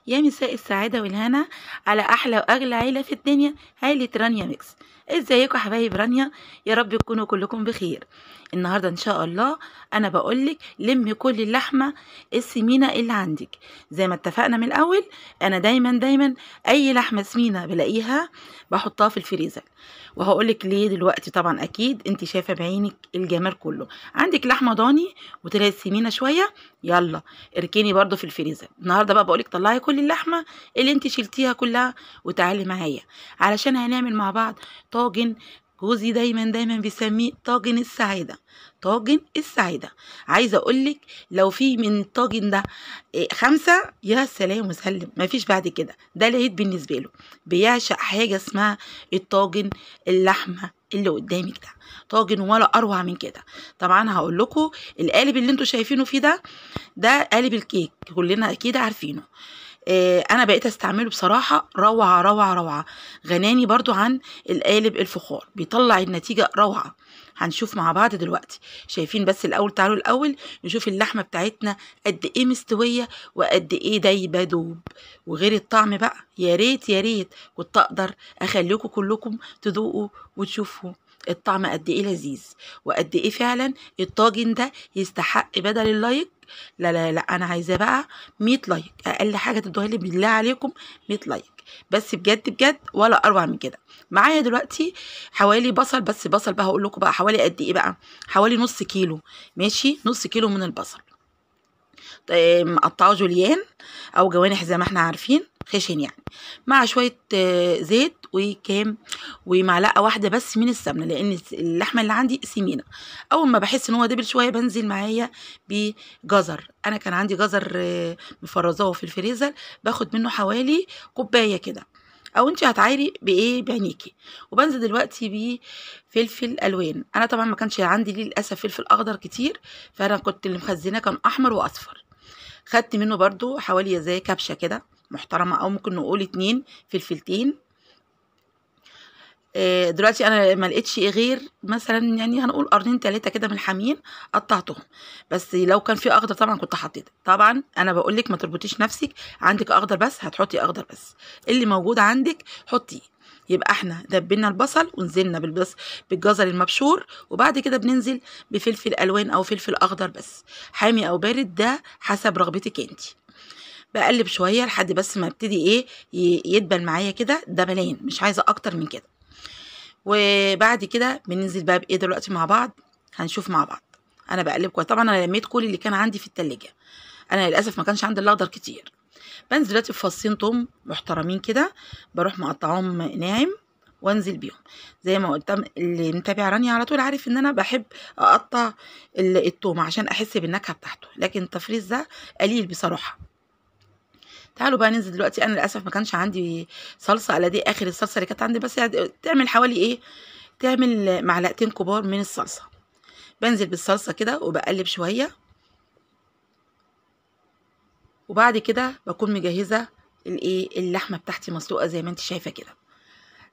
يا مساء السعادة والهنا على أحلى وأغلى عيلة في الدنيا، عيلة رانيا ميكس. ازيكم حبايب رانيا؟ يا رب تكونوا كلكم بخير. النهاردة إن شاء الله أنا بقولك لمي كل اللحمة السمينة اللي عندك. زي ما اتفقنا من الأول، أنا دايما أي لحمة سمينة بلاقيها بحطها في الفريزر، وهقولك ليه دلوقتي. طبعا أكيد انت شايفة بعينك الجمال كله. عندك لحمة ضاني وطلعت سمينة شوية، يلا اركني برضو في الفريزر. النهارده بقى بقولك طلعي كل اللحمه اللي انت شلتيها كلها وتعالي معايا، علشان هنعمل مع بعض طاجن. جوزي دايما بيسميه طاجن السعاده. طاجن السعاده. عايزه اقولك لو في من الطاجن ده 5 يا سلام وسلم، مفيش بعد كده. ده العيد بالنسبه له، بيعشق حاجه اسمها الطاجن اللحمه اللي قدامك ده. طاجن ولا اروع من كده. طبعا هقول لكم القالب اللي انتوا شايفينه فيه ده قالب الكيك، كلنا اكيد عارفينه. انا بقيت استعمله بصراحه، روعه. غناني برضو عن القالب الفخار، بيطلع النتيجه روعه. هنشوف مع بعض دلوقتي. شايفين؟ بس الاول تعالوا الاول نشوف اللحمه بتاعتنا قد ايه مستويه وقد ايه دايبه دوب. وغير الطعم بقى، يا ريت كنت اقدر اخليكم كلكم تذوقوا وتشوفوا الطعم قد ايه لذيذ، وقد ايه فعلا الطاجن ده يستحق بدل اللايك. لا انا عايزاه بقى 100 لايك، اقل حاجه تدوها لي بالله عليكم 100 لايك بس، بجد ولا اروع من كده. معايا دلوقتي حوالي بصل، بس بصل بقى هقول لكم بقى حوالي قد ايه بقى. حوالي نص كيلو، ماشي، نص كيلو من البصل. مقطعه جوليان او جوانح زي ما احنا عارفين، خشن يعني، مع شويه زيت ومعلقه واحده بس من السمنه، لان اللحمه اللي عندي سمينه. اول ما بحس ان هو دبل شويه بنزل معايا بجزر. انا كان عندي جزر مفرزاه في الفريزر، باخد منه حوالي كوبايه كده، او انت هتعايري بايه بعينيكي. وبنزل دلوقتي بفلفل الوان. انا طبعا ما كانش عندي للاسف فلفل اخضر كتير، فانا كنت اللي مخزناه كان احمر واصفر. خدت منه برضو حوالي زي كبشة كده محترمة، او ممكن نقول 2 فلفلتين. دلوقتي انا ما لقيتش غير مثلا يعني هنقول قرنين 3 كده من الحامين، قطعتهم. بس لو كان في اخضر طبعا كنت حطيت. طبعا انا بقول لك ما تربطيش نفسك، عندك اخضر بس هتحطي اخضر بس، اللي موجود عندك حطيه. يبقى احنا دبنا البصل ونزلنا بالجزر المبشور، وبعد كده بننزل بفلفل الوان او فلفل اخضر بس، حامي او بارد ده حسب رغبتك انت. بقلب شويه لحد بس ما ابتدي ايه يدبل معايا كده دبلان، مش عايزه اكتر من كده. وبعد كده بننزل بقى بايه دلوقتي مع بعض، هنشوف مع بعض. انا بقلب كويس. طبعا انا لميت كل اللي كان عندي في التلاجة، انا للاسف ما كانش عندي الاخضر كتير. بنزل دلوقتي بفصين توم محترمين كده، بروح مقطعهم ناعم وانزل بيهم. زي ما قلت، اللي متابع رانيا على طول عارف ان انا بحب اقطع التوم عشان احس بالنكهه بتاعته، لكن التفريز ده قليل بصراحه. تعالوا بقى ننزل دلوقتي. انا للاسف ما كانش عندي صلصه، على دي اخر الصلصه اللي كانت عندي، بس يعني تعمل حوالي ايه، تعمل معلقتين كبار من الصلصه. بنزل بالصلصه كده وبقلب شويه، وبعد كده بكون مجهزه اللحمه بتاعتي مسلوقه زي ما انت شايفه كده.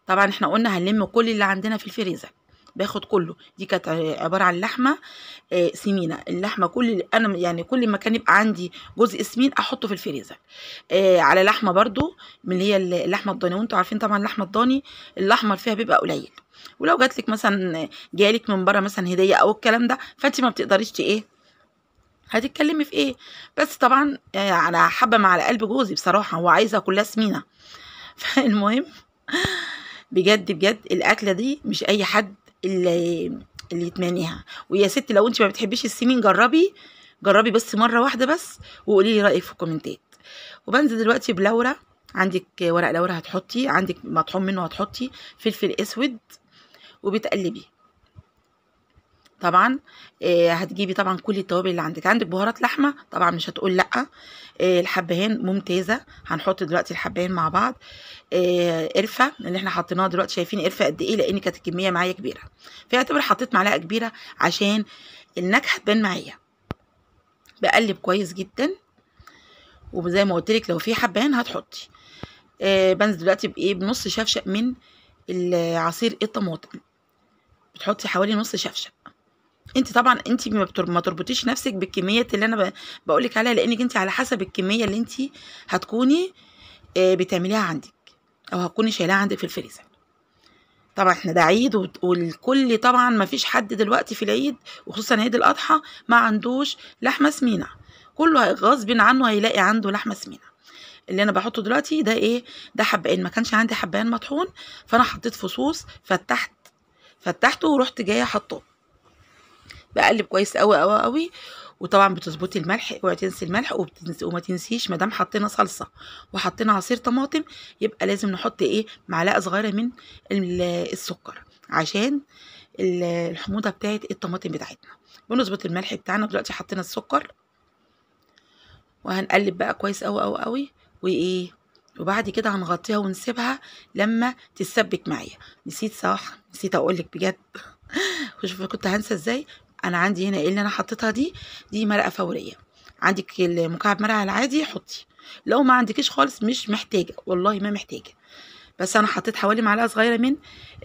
طبعا احنا قلنا هنلم كل اللي عندنا في الفريزر، باخد كله. دي كانت عباره عن لحمه سمينه. اللحمه كل انا يعني كل ما كان يبقى عندي جزء سمين احطه في الفريزر. على لحمه برضو من اللي هي اللحمه الضاني، وانتوا عارفين طبعا اللحمه الضاني الاحمر فيها بيبقى قليل. ولو جاتلك مثلا جالك من بره مثلا هديه او الكلام ده، فانت ما بتقدريش هتتكلمي في ايه. بس طبعا انا حابه مع قلب جوزي بصراحه، هو عايزها كلها سمينه. فالمهم بجد الاكله دي مش اي حد اللي يتمنيها. ويا ست لو انت ما بتحبيش السمين، جربي بس مره واحده بس، وقولي لي رايك في الكومنتات. وبنزل دلوقتي بلورا. عندك ورق لورا هتحطي، عندك مطحون منه هتحطي، فلفل اسود، وبتقلبي. طبعا هتجيبي طبعا كل التوابل اللي عندك بهارات لحمه طبعا مش هتقول لا. الحبهان ممتازه، هنحط دلوقتي الحبهان مع بعض. قرفه اللي احنا حطيناها دلوقتي، شايفين قرفه قد ايه، لان كانت الكميه معايا كبيره، فاعتبر حطيت معلقه كبيره عشان النكهه تبان معايا. بقلب كويس جدا، وزي ما قلت لك لو في حبهان هتحطي. بنزل دلوقتي بنص شفشق من عصير الطماطم، بتحطي حوالي نص شفشق. انت طبعا انت ما تربطيش نفسك بالكميات اللي انا بقولك عليها، لانك انت على حسب الكميه اللي انت هتكوني بتعمليها عندك او هتكوني شايلاها عندك في الفريزر. طبعا احنا ده عيد والكل طبعا ما فيش حد دلوقتي في العيد وخصوصا عيد الاضحى ما عندوش لحمه سمينه، كله غصب عنه هيلاقي عنده لحمه سمينه. اللي انا بحطه دلوقتي ده ايه؟ ده حبقان، ما كانش عندي حبقان مطحون فانا حطيت فصوص، فتحته ورحت جايه حطاه، بقلب كويس قوي قوي قوي. وطبعا بتظبطي الملح، اوعي تنسي الملح، وما تنسيش ما دام حطينا صلصه وحطينا عصير طماطم يبقى لازم نحط ايه؟ معلقه صغيره من السكر عشان الحموضه بتاعت الطماطم بتاعتنا. بنظبط الملح بتاعنا. دلوقتي حطينا السكر وهنقلب بقى كويس قوي قوي قوي وايه، وبعد كده هنغطيها ونسيبها لما تتسبك معايا. نسيت اقول لك بجد شوفي كنت هنسى ازاي. انا عندي هنا ايه اللي انا حطيتها دي مرقه فوريه. عندك المكعب مرقه العادي حطي، لو ما عندكيش خالص مش محتاجه، والله ما محتاجه، بس انا حطيت حوالي معلقه صغيره من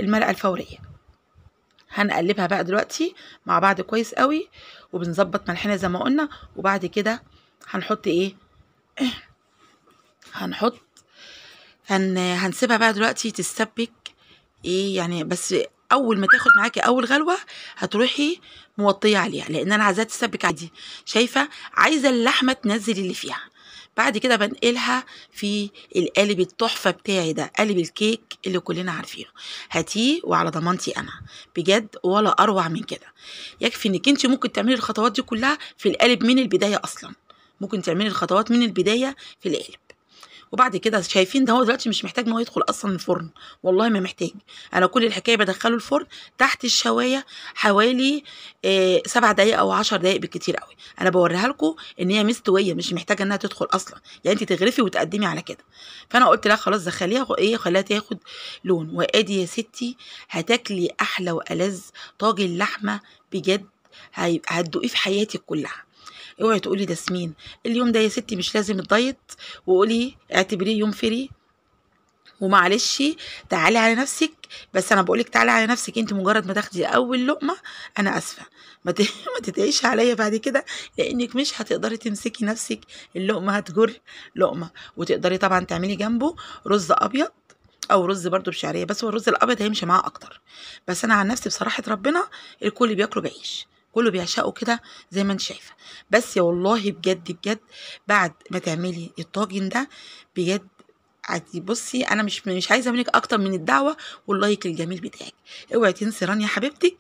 المرقه الفوريه. هنقلبها بقى دلوقتي مع بعض كويس قوي، وبنظبط ملحنا زي ما قلنا. وبعد كده هنحط ايه؟ هنسيبها بقى دلوقتي تتسبك ايه يعني، بس اول ما تاخد معاكي اول غلوه هتروحي موطيه عليها، لان انا عايزاها تتسبك عادي. شايفه؟ عايزه اللحمه تنزل اللي فيها. بعد كده بنقلها في القالب التحفه بتاعي ده، قالب الكيك اللي كلنا عارفينه. هاتيه وعلى ضمانتي انا بجد، ولا اروع من كده. يكفي انك انت ممكن تعملي الخطوات دي كلها في القالب من البدايه، اصلا ممكن تعملي الخطوات من البدايه في القالب. وبعد كده شايفين ده هو دلوقتي مش محتاج ان هو يدخل اصلا الفرن، والله ما محتاج. انا كل الحكايه بدخله الفرن تحت الشوايه حوالي 7 دقايق او 10 دقايق بالكتير قوي. انا بوريها لكم ان هي مستويه، مش محتاجه انها تدخل اصلا، يعني انت تغرفي وتقدمي على كده. فانا قلت لا خلاص دخليها خليها تاخد لون. وادي يا ستي هتاكلي احلى والذ طاجن لحمه بجد، هتدوقيه في حياتك كلها. اوعي تقولي ده سمين. اليوم ده يا ستي مش لازم الدايت، وقولي اعتبريه يوم فري ومعلش تعالي على نفسك. بس انا بقولك تعالي على نفسك، انت مجرد ما تاخدي اول لقمه انا اسفه ما تتعيش عليا بعد كده، لانك مش هتقدري تمسكي نفسك، اللقمه هتجر لقمه. وتقدري طبعا تعملي جنبه رز ابيض او رز برضو بشعريه، بس هو الرز الابيض هيمشي معاه اكتر. بس انا عن نفسي بصراحه ربنا الكل بياكله بعيش، كله بيعشقه كده زي ما انت شايفه. بس يا والله بجد بجد بعد ما تعملي الطاجن ده بجد عادي. بصي انا مش عايزه منك اكتر من الدعوه واللايك الجميل بتاعك. اوعي تنسي رانيا حبيبتك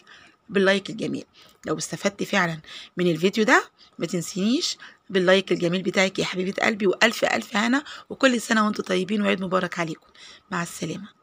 باللايك الجميل. لو استفدتي فعلا من الفيديو ده ما تنسينيش باللايك الجميل بتاعك يا حبيبه قلبي، والف الف هنا، وكل سنه وانتم طيبين وعيد مبارك عليكم. مع السلامه.